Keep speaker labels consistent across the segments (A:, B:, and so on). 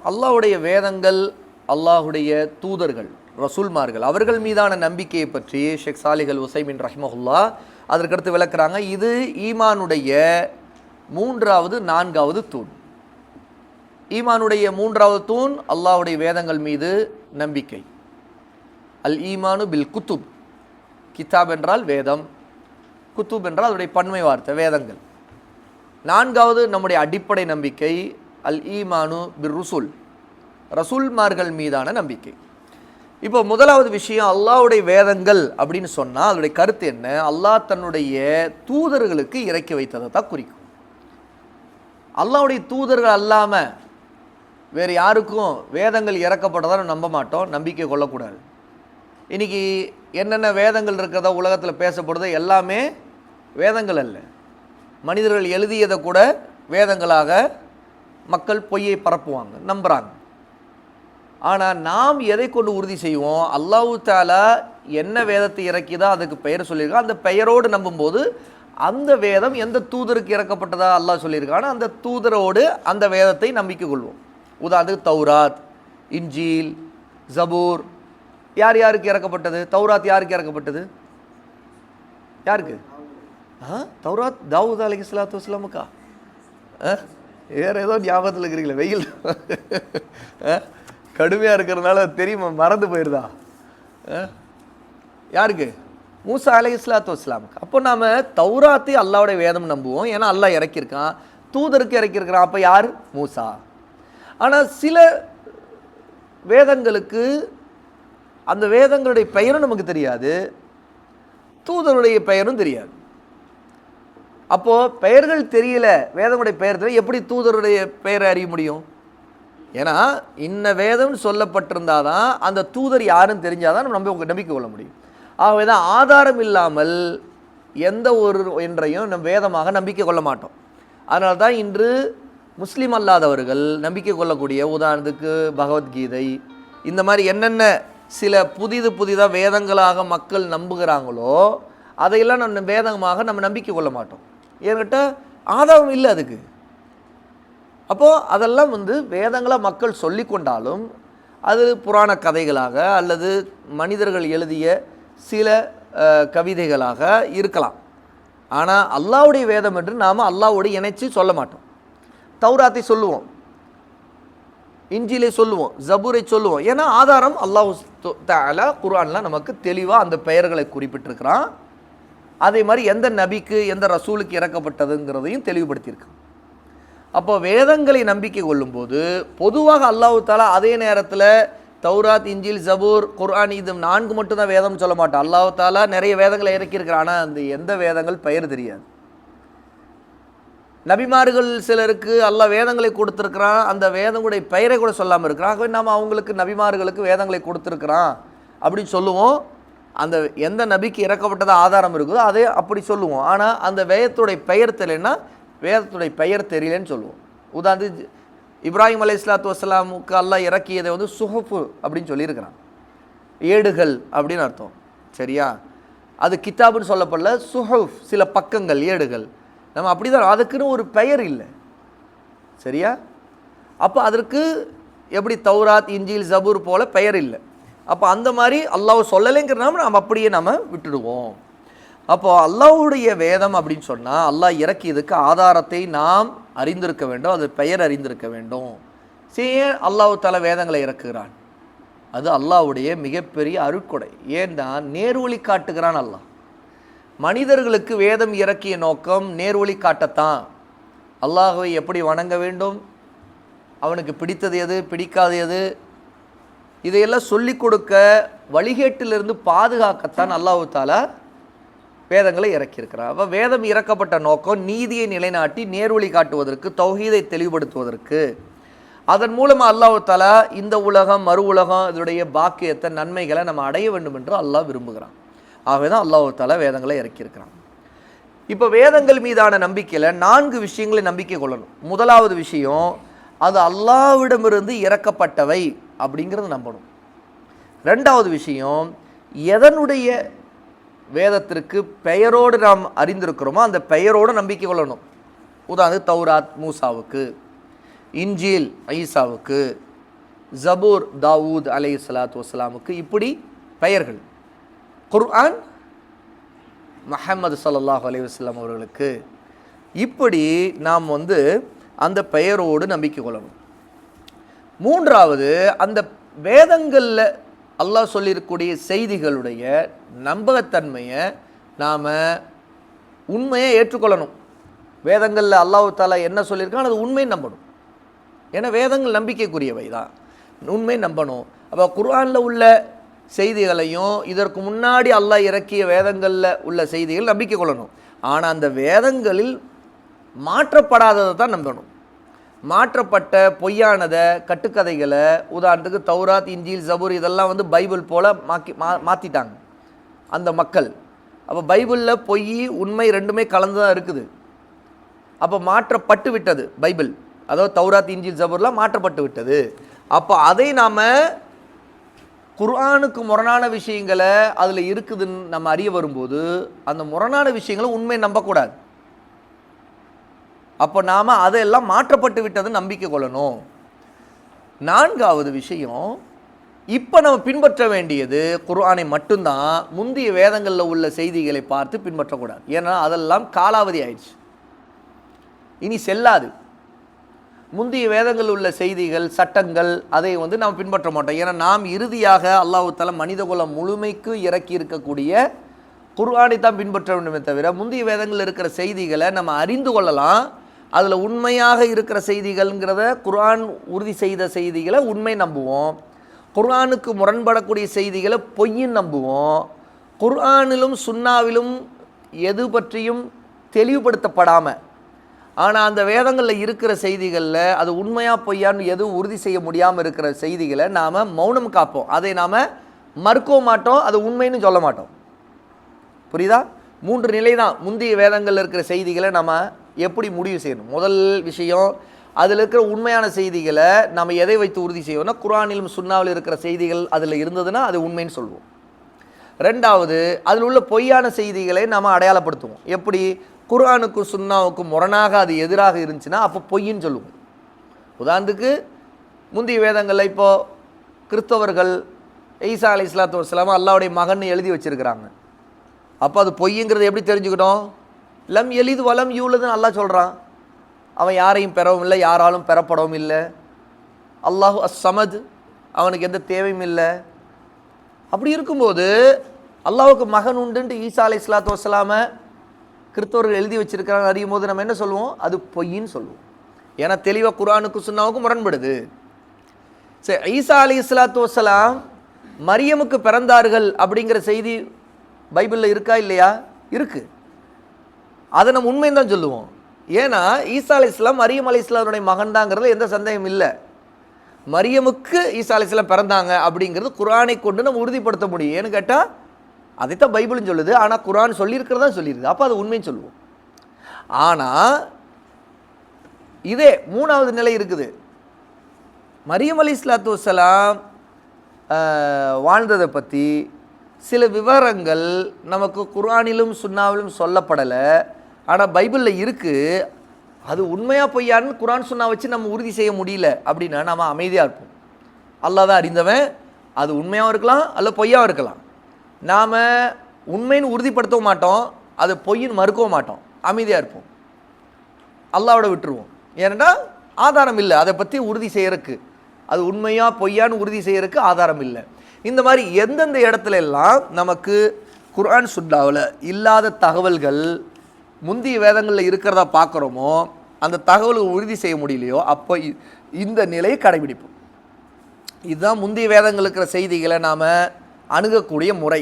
A: அல்லாஹ்வுடைய வேதங்கள், அல்லாஹ்வுடைய தூதர்கள், ரசூல்மார்கள் அவர்கள் மீதான நம்பிக்கையை பற்றி ஷேக் சாலிஹ் அல் உசைமின் ரஹ்மஹுல்லா அதற்கடுத்து விளக்குறாங்க. இது ஈமானுடைய 3வது 4வது தூண். ஈமானுடைய 3வது தூண் அல்லாஹ்வுடைய வேதங்கள் மீது நம்பிக்கை. அல் ஈமானு பில் குத்துப். கிதாப் என்றால் வேதம், குத்துப் என்றால் அதனுடைய பன்மை வார்த்தை வேதங்கள். 4வது நம்முடைய அடிப்படை நம்பிக்கை அல் ஈமானு பிர் ருசுல், ரசூல்மார்கள் மீதான நம்பிக்கை. இப்போ முதலாவது விஷயம் அல்லாஹ்வுடைய வேதங்கள் அப்படின்னு சொன்னால் அதனுடைய கருத்து என்ன? அல்லாஹ் தன்னுடைய தூதர்களுக்கு இறக்கி வைத்ததை தான் குறிக்கும். அல்லாஹ்வுடைய தூதர்கள் அல்லாமல் வேறு யாருக்கும் வேதங்கள் இறக்கப்பட்டதாக நம்ப மாட்டோம், நம்பிக்கை கொள்ளக்கூடாது. இன்றைக்கி என்னென்ன வேதங்கள் இருக்கிறதா உலகத்தில் பேசப்படுதோ எல்லாமே வேதங்கள் அல்ல. மனிதர்கள் எழுதியதை கூட வேதங்களாக மக்கள் பொய்யை பரப்புவாங்க, நம்புகிறாங்க. ஆனால் நாம் எதை கொண்டு உறுதி செய்வோம்? அல்லாஹ் தஆலா என்ன வேதத்தை இறக்கிதோ அதுக்கு பெயர் சொல்லியிருக்கா, அந்த பெயரோடு நம்பும்போது அந்த வேதம் எந்த தூதருக்கு இறக்கப்பட்டதா அல்லாஹ் சொல்லியிருக்கானோ அந்த தூதரோடு அந்த வேதத்தை நம்பிக்கை கொள்வோம். உதாரணத்துக்கு தௌராத், இன்ஜீல், ஜபூர் யார் யாருக்கு இறக்கப்பட்டது? தௌராத் யாருக்கு இறக்கப்பட்டது? யாருக்கு? தௌராத் தாவூத் அலைஹிஸ்ஸலாத்து வஸ்ஸலாமுக்கா? வேறு ஏதோ ஞாபகத்தில் இருக்கிறீங்களே, வெயில் கடுமையாக இருக்கிறதுனால தெரியுமா, மறந்து போயிருதா? யாருக்கு? மூசா அலைஹிஸ்ஸலாத்து வஸ்ஸலாமுக்கு. அப்போ நாம் தௌராத்தை அல்லாஹ்வுடைய வேதம் நம்புவோம், ஏன்னா அல்லாஹ் இறக்கியிருக்கான். தூதருக்கு இறக்கியிருக்கிறான், அப்போ யார்? மூசா. ஆனால் சில வேதங்களுக்கு அந்த வேதங்களுடைய பெயரும் நமக்கு தெரியாது, தூதருடைய பெயரும் தெரியாது. அப்போது பெயர்கள் தெரியல, வேதங்களுடைய பெயர் தெரியல, எப்படி தூதருடைய பெயரை அறிய முடியும்? ஏன்னா இன்ன வேதம்னு சொல்லப்பட்டிருந்தால் தான் அந்த தூதர் யாருன்னு தெரிஞ்சால் தான் நம்ம நம்பிக்கை கொள்ள முடியும். ஆகவே தான் ஆதாரம் இல்லாமல் எந்த ஒரு ஒன்றையும் நம் வேதமாக நம்பிக்கை கொள்ள மாட்டோம். அதனால தான் இன்று முஸ்லீம் அல்லாதவர்கள் நம்பிக்கை கொள்ளக்கூடிய, உதாரணத்துக்கு பகவத்கீதை, இந்த மாதிரி என்னென்ன சில புதிதாக வேதங்களாக மக்கள் நம்புகிறாங்களோ அதையெல்லாம் நம்ம வேதமாக நம்ம நம்பிக்கை கொள்ள மாட்டோம். ஏன்கிட்ட ஆதாரம் இல்லை அதுக்கு. அப்போது அதெல்லாம் வேதங்களாக மக்கள் சொல்லி கொண்டாலும் அது புராண கதைகளாக அல்லது மனிதர்கள் எழுதிய சில கவிதைகளாக இருக்கலாம். ஆனால் அல்லாஹ்வுடைய வேதம் என்று நாம் அல்லாஹ்வோடு இணைச்சி சொல்ல மாட்டோம். தௌராத்தை சொல்லுவோம், இன்ஜீலை சொல்லுவோம், ஜபூரை சொல்லுவோம். ஏன்னா ஆதாரம் அல்லாஹ் தஆலா குர்ஆனில் நமக்கு தெளிவாக அந்த பெயர்களை குறிப்பிட்டிருக்கிறான். அதே மாதிரி எந்த நபிக்கு எந்த ரசூலுக்கு இறக்கப்பட்டதுங்கிறதையும் தெளிவுபடுத்தியிருக்கு. அப்போ வேதங்களை நம்பிக்கை கொள்ளும்போது பொதுவாக அல்லாஹ் தஆலா அதே நேரத்தில் தௌராத், இன்ஜீல், ஜபூர், குர்ஆன் இது 4 மட்டும்தான் வேதம்னு சொல்ல மாட்டோம். அல்லாஹ் தஆலா நிறைய வேதங்களை இறக்கியிருக்கிறான், ஆனால் அந்த எந்த வேதங்கள் பெயர் தெரியாது. நபிமார்கள் சிலருக்கு அல்லாஹ் வேதங்களை கொடுத்துருக்கிறான், அந்த வேதங்களுடைய பெயரை கூட சொல்லாமல் இருக்கிறான். ஆகவே நாம் அவங்களுக்கு நபிமார்களுக்கு வேதங்களை கொடுத்துருக்குறான் அப்படின்னு சொல்லுவோம். அந்த எந்த நபிக்கு இறக்கப்பட்டதா ஆதாரம் இருக்குதோ அதே அப்படி சொல்லுவோம். ஆனால் அந்த வேதத்துடைய பெயர் தெரியலன்னா வேதத்துடைய பெயர் தெரியலன்னு சொல்லுவோம். உதாரணத்துக்கு இப்ராஹிம் அலைஹிஸ்ஸலாத்து வஸ்ஸலாமுக்கு அல்லாஹ் இறக்கியதை சுஹுஃபு அப்படின்னு சொல்லியிருக்கிறான், ஏடுகள் அப்படின்னு அர்த்தம். சரியா? அது கிதாபுன்னு சொல்லப்படல, சுஹுஃப் சில பக்கங்கள், ஏடுகள். நம்ம அப்படி தான், அதுக்குன்னு ஒரு பெயர் இல்லை. சரியா? அப்போ அதற்கு எப்படி தௌராத், இன்ஜீல், ஜபூர் போல பெயர் இல்லை. அப்போ அந்த மாதிரி அல்லாஹ் சொல்லலைங்கிறனால நம்ம அப்படியே நம்ம விட்டுடுவோம். அப்போது அல்லாஹ்வுடைய வேதம் அப்படின்னு சொன்னால் அல்லாஹ் இறக்கியதுக்கு ஆதாரத்தை நாம் அறிந்திருக்க வேண்டும், அது பெயர் அறிந்திருக்க வேண்டும். ஏன் அல்லாஹ் தஆலா வேதங்களை இறக்குகிறான்? அது அல்லாஹ்வுடைய மிகப்பெரிய அருட்கொடை. ஏன்னா நேர்வழி காட்டுகிறான் அல்லாஹ். மனிதர்களுக்கு வேதம் இறக்கிய நோக்கம் நேர்வழி காட்டத்தான். அல்லாஹ்வை எப்படி வணங்க வேண்டும், அவனுக்கு பிடித்தது எது, பிடிக்காது எது, இதையெல்லாம் சொல்லிக் கொடுக்க, வழிகேட்டிலிருந்து பாதுகாக்கத்தான் அல்லாஹ் தஆலா வேதங்களை இறக்கியிருக்கிறார். அப்போ வேதம் இறக்கப்பட்ட நோக்கம் நீதியை நிலைநாட்டி நேர்வழி காட்டுவதற்கு, தௌஹீதை தெளிவுபடுத்துவதற்கு. அதன் மூலமாக அல்லாஹ் தஆலா இந்த உலகம், மறு உலகம், இதனுடைய பாக்கியத்தை, நன்மைகளை நம்ம அடைய வேண்டும் என்று அல்லாஹ் விரும்புகிறான். ஆகவே தான் அல்லாஹ் தஆலா வேதங்களை இறக்கியிருக்கிறான். இப்போ வேதங்கள் மீதான நம்பிக்கையில் 4 விஷயங்களை நம்பிக்கை கொள்ளணும். முதலாவது விஷயம், அது அல்லாஹ்விடமிருந்து இறக்கப்பட்டவை அப்படிங்கிறது நம்பணும். 2வது விஷயம், எதனுடைய வேதத்திற்கு பெயரோடு நாம் அறிந்திருக்கிறோமோ அந்த பெயரோடு நம்பிக்கை கொள்ளணும். உதாரணத்துக்கு தௌராத் மூசாவுக்கு, இன்ஜீல் ஈசாவுக்கு, ஜபூர் தாவூத் அலைஹிஸ்ஸலாத்து வஸ்ஸலாமுக்கு இப்படி பெயர்கள். குர்ஆன் முஹம்மது ஸல்லல்லாஹு அலைஹி வஸல்லம் அவர்களுக்கு இப்படி நாம் அந்த பெயரோடு நம்பிக்கை கொள்ளணும். மூன்றாவது, அந்த வேதங்களில் அல்லாஹ் சொல்லியிருக்கக்கூடிய செய்திகளுடைய நம்பகத்தன்மையை நாம் உண்மையை ஏற்றுக்கொள்ளணும். வேதங்களில் அல்லாஹ் தஆலா என்ன சொல்லியிருக்கான் அது உண்மையை நம்பணும். ஏன்னா வேதங்கள் நம்பிக்கைக்குரியவை தான், உண்மை நம்பணும். அப்போ குர்ஆனில் உள்ள செய்திகளையும் இதற்கு முன்னாடி அல்லாஹ் இறக்கிய வேதங்களில் உள்ள செய்திகள் நம்பிக்கை கொள்ளணும். ஆனால் அந்த வேதங்களில் மாற்றப்படாததை தான் நம்பணும். மாற்றப்பட்ட பொய்யானதை, கட்டுக்கதைகளை, உதாரணத்துக்கு தௌராத், இன்ஜீல், ஜபூர் இதெல்லாம் பைபிள் போல் மாற்றிட்டாங்க அந்த மக்கள். அப்போ பைபிளில் பொய் உண்மை ரெண்டுமே கலந்து தான் இருக்குது. அப்போ மாற்றப்பட்டு விட்டது பைபிள், அதாவது தௌராத், இன்ஜீல், ஜபூர்லாம் மாற்றப்பட்டு விட்டது. அப்போ அதை நாம் குர்ஆனுக்கு முரணான விஷயங்களை அதில் இருக்குதுன்னு நம்ம அறிய வரும்போது அந்த முரணான விஷயங்களை உண்மையை நம்பக்கூடாது. அப்போ நாம் அதையெல்லாம் மாற்றப்பட்டு விட்டது நம்பிக்கை கொள்ளணும். நான்காவது விஷயம், இப்போ நம்ம பின்பற்ற வேண்டியது குர்ஆனை மட்டும்தான். முந்தைய வேதங்களில் உள்ள செய்திகளை பார்த்து பின்பற்றக்கூடாது. ஏன்னா அதெல்லாம் காலாவதி ஆயிடுச்சு, இனி செல்லாது. முந்தைய வேதங்கள் உள்ள செய்திகள், சட்டங்கள் அதை நாம் பின்பற்ற மாட்டோம். ஏன்னா நாம் இறுதியாக அல்லாஹ் தஆலா மனிதகுலம் முழுமைக்கு இறக்கி இருக்கக்கூடிய குர்ஆனை தான் பின்பற்ற வேண்டுமே தவிர முந்தைய வேதங்கள் இருக்கிற செய்திகளை நம்ம அறிந்து கொள்ளலாம். அதில் உண்மையாக இருக்கிற செய்திகள்ங்கிறத குர்ஆன் உறுதி செய்த செய்திகளை உண்மை நம்புவோம். குர்ஆனுக்கு முரண்படக்கூடிய செய்திகளை பொய்ன்னு நம்புவோம். குர்ஆனிலும் சுன்னாவிலும் எது பற்றியும் தெளிவுபடுத்தப்படாமல், ஆனால் அந்த வேதங்களில் இருக்கிற செய்திகளில் அது உண்மையாக பொய்யான்னு எதுவும் உறுதி செய்ய முடியாமல் இருக்கிற செய்திகளை நாம் மௌனம் காப்போம். அதை நாம் மறுக்கவும் மாட்டோம், அது உண்மைன்னு சொல்ல மாட்டோம். புரியுதா? 3 நிலை தான். முந்தைய வேதங்களில் இருக்கிற செய்திகளை நம்ம எப்படி முடிவு செய்யணும்? முதல் விஷயம், அதில் இருக்கிற உண்மையான செய்திகளை நம்ம எதை வைத்து உறுதி செய்வோம்னா குர்ஆனிலும் சுன்னாவில் இருக்கிற செய்திகள் அதில் இருந்ததுன்னா அது உண்மைன்னு சொல்லுவோம். ரெண்டாவது, அதில் உள்ள பொய்யான செய்திகளை நம்ம அடையாளப்படுத்துவோம். எப்படி? குர்ஆனுக்கு சுன்னாவுக்கு முரணாக அது எதிராக இருந்துச்சுன்னா அப்போ பொய்ன்னு சொல்லுவோம். உதாரணத்துக்கு முந்தைய வேதங்களில் இப்போது கிறிஸ்தவர்கள் ஈசா அலைஹிஸ்ஸலாத்து வஸ்ஸலாம் அல்லாஹ்வுடைய மகன் எழுதி வச்சுருக்கிறாங்க. அப்போ அது பொய்ங்கிறது எப்படி தெரிஞ்சுக்கிட்டோம்? லம் எலிது வலம் யூலதுன்னு அல்லாஹ் சொல்கிறான். அவன் யாரையும் பெறவும் இல்லை, யாராலும் பெறப்படவும் இல்லை. அல்லாஹு அஸ்ஸமத், அவனுக்கு எந்த தேவையும் இல்லை. அப்படி இருக்கும்போது அல்லாஹ்வுக்கு மகன் உண்டுன்ட்டு ஈசா அலைஹிஸ்ஸலாத்து வஸ்ஸலாமை கிறிஸ்தவர்கள் எழுதி வச்சிருக்கிறாங்க அறியும் போது நம்ம என்ன சொல்லுவோம்? அது பொய்ன்னு சொல்லுவோம். ஏன்னா தெளிவாக குர்ஆனுக்கு சுன்னாவுக்கும் முரண்படுது. சரி, ஈசா அலைஹிஸ்ஸலாத்து வஸ்ஸலாம் மரியமுக்கு பிறந்தார்கள் அப்படிங்கிற செய்தி பைபிளில் இருக்கா இல்லையா? இருக்குது. அதை நம்ம உண்மைன்னு தான் சொல்லுவோம். ஏன்னா ஈசா அலைஹிஸ்ஸலாம் மரியம் அலைஹிஸ்ஸலாமுடைய மகன் தாங்கிறதுல எந்த சந்தேகம் இல்லை. மரியமுக்கு ஈசா அலைஹிஸ்ஸலாம் பிறந்தாங்க அப்படிங்கிறது குர்ஆனை கொண்டு நம்ம உறுதிப்படுத்த முடியும். ஏன்னு கேட்டால் அதைத்தான் பைபிள்னு சொல்லுது. ஆனால் குர்ஆன் சொல்லியிருக்கிறதா சொல்லியிருக்குது. அப்போ அது உண்மைன்னு சொல்லுவோம். ஆனால் இதே 3வது நிலை இருக்குது. மரியம் அலைஹிஸ்ஸலாத்து வஸ்ஸலாம் வாழ்ந்ததை பற்றி சில விவரங்கள் நமக்கு குர்ஆனிலும் சுன்னாவிலும் சொல்லப்படலை, ஆனால் பைபிளில் இருக்குது. அது உண்மையாக பொய்யான்னு குர்ஆன் சுன்னா வச்சு நம்ம உறுதி செய்ய முடியல அப்படின்னா நம்ம அமைதியாக இருப்போம். அல்லாஹ் தான் அறிந்தவன். அது உண்மையாகவும் இருக்கலாம் அல்ல பொய்யாகவும் இருக்கலாம். நாம் உண்மைன்னு உறுதிப்படுத்தவும் மாட்டோம், அது பொய்ன்னு மறுக்கவும் மாட்டோம், அமைதியாக இருப்போம், அல்லாஹ்வோட விட்டுருவோம். ஏன்னா ஆதாரம் இல்லை அதை பற்றி உறுதி செய்யறதுக்கு. அது உண்மையாக பொய்யான்னு உறுதி செய்யறதுக்கு ஆதாரம் இல்லை. இந்த மாதிரி எந்தெந்த இடத்துல எல்லாம் நமக்கு குர்ஆன் சுன்னாவில் இல்லாத தகவல்கள் முந்தைய வேதங்களில் இருக்கிறதா பார்க்குறோமோ அந்த தகவல்கள் உறுதி செய்ய முடியலையோ அப்போ இந்த நிலையை கடைபிடிப்போம். இதுதான் முந்தைய வேதங்கள் இருக்கிற செய்திகளை நாம் அணுகக்கூடிய முறை.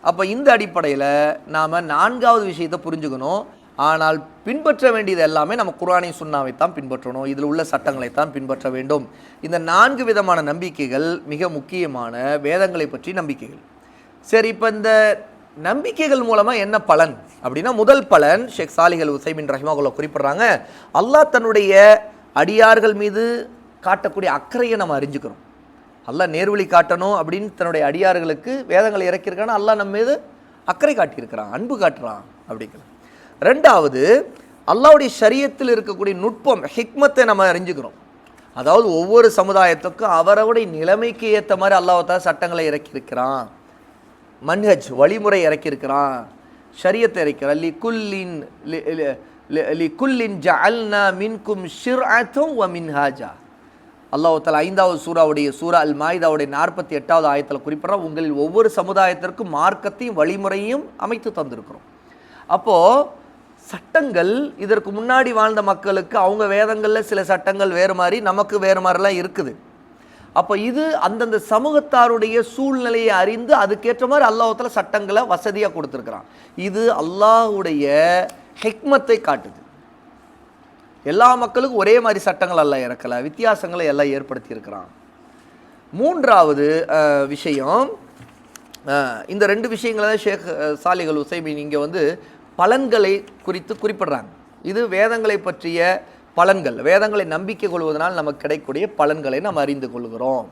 A: அப்போ இந்த அடிப்படையில் நாம் 4வது விஷயத்தை புரிஞ்சுக்கணும். ஆனால் பின்பற்ற வேண்டியது எல்லாமே நம்ம குர்ஆனை சுன்னாவை தான் பின்பற்றணும், இதில் உள்ள சட்டங்களை தான் பின்பற்ற வேண்டும். இந்த 4 விதமான நம்பிக்கைகள் மிக முக்கியமான வேதங்களை பற்றி நம்பிக்கைகள். சரி, இப்போ இந்த நம்பிக்கைகள் மூலமாக என்ன பலன் அப்படின்னா, முதல் பலன் ஷேக் சாலிஹ் அல் உஸைமீன் ரஹிமஹுல்லாஹ் குறிப்பிட்றாங்க, அல்லாஹ் தன்னுடைய அடியார்கள் மீது காட்டக்கூடிய அக்கறையை நம்ம அறிஞ்சுக்கிறோம். அல்லாஹ் நேர்வழி காட்டணும் அப்படின்னு தன்னுடைய அடியார்களுக்கு வேதங்களை இறக்கியிருக்கான அல்லாஹ் நம்ம மீது அக்கறை காட்டியிருக்கிறான், அன்பு காட்டுறான் அப்படிங்கிறது. ரெண்டாவது, அல்லாஹ்வுடைய ஷரியத்தில் இருக்கக்கூடிய நுட்பம், ஹிக்மத்தை நம்ம அறிஞ்சுக்கிறோம். அதாவது ஒவ்வொரு சமுதாயத்துக்கும் அவரவுடைய நிலைமைக்கு ஏற்ற மாதிரி அல்லாஹ் சட்டங்களை இறக்கியிருக்கிறான், மன்ஹஜ் வழிமுறை இறக்கியிருக்கிறான், ஷரியத்தை இறக்கிறான். லிகுல்லின் ஜஅல்னா மின்கும் ஷிர்அத்தன் வ மின்ஹாஜா. அல்லாஹ் தஆலா 5வது சூராவுடைய சூரா அல் மாயிதாவுடைய 48வது ஆயத்தில் குறிப்பிட்றான், உங்களில் ஒவ்வொரு சமுதாயத்திற்கும் மார்க்கத்தையும் வழிமுறையும் அமைத்து தந்திருக்கிறோம். அப்போது சட்டங்கள் இதற்கு முன்னாடி வாழ்ந்த மக்களுக்கு அவங்க வேதங்களில் சில சட்டங்கள் வேறு மாதிரி, நமக்கு வேறு மாதிரிலாம் இருக்குது. அப்போ இது அந்தந்த சமூகத்தாருடைய சூழ்நிலையை அறிந்து அதுக்கேற்ற மாதிரி அல்லாஹ் தஆலா சட்டங்களை வசதியாக கொடுத்துருக்குறான். இது அல்லாஹுடைய ஹிக்மத்தை காட்டுது. எல்லா மக்களுக்கும் ஒரே மாதிரி சட்டங்கள் எல்லாம் இறக்கலை, வித்தியாசங்களை எல்லாம் ஏற்படுத்தி இருக்கிறான். 3வது விஷயம், இந்த 2 விஷயங்களை தான் ஷேக் சாலிஹ் அல் உசைமீன் இங்கே பலன்களை குறித்து குறிப்பிடுறாங்க. இது வேதங்களை பற்றிய பலன்கள், வேதங்களை நம்பிக்கை கொள்வதனால் நமக்கு கிடைக்கக்கூடிய பலன்களை நாம் அறிந்து கொள்கிறோம்.